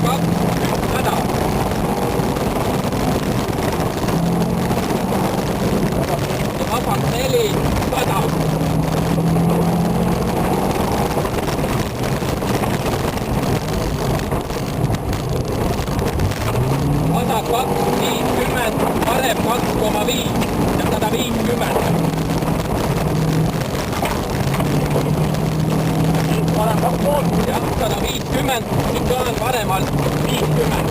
100. Vasak 4, 100. Vasak 250, parem 2,5 ja 150. Parem 2,5. Jah, 150, nüüd plaan paremalt 50.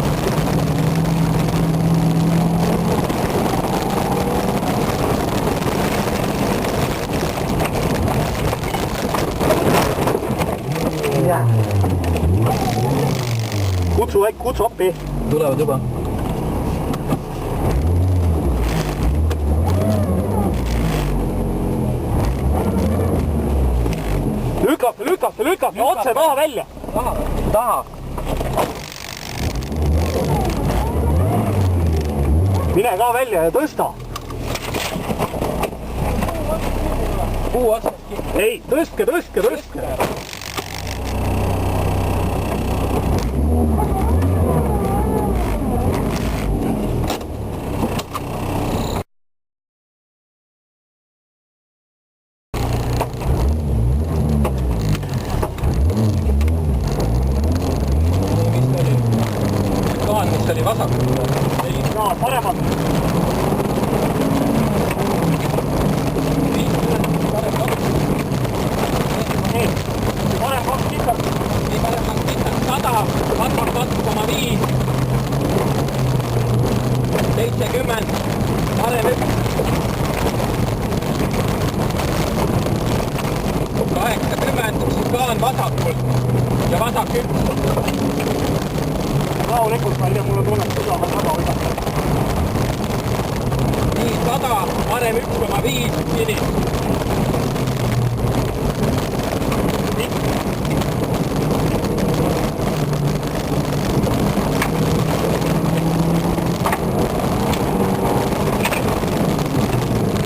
Kutsu appi. Tulevad juba. Lükake, otse taha välja. Taha. Mine ka välja ja tõsta. Puu otsaski. Ei, tõstke. Mis oli vasak? Ei, paremalt. Parem 2 kitas. Ei, parem 2 kitas. 100, 22,5. 70, parem 1. 80, siis plaan vasakul ja vasak 1. Rahulikult, ma ei tea, mulle tunneb südame taga võidab. Nii, 100, parem 1,5 kili.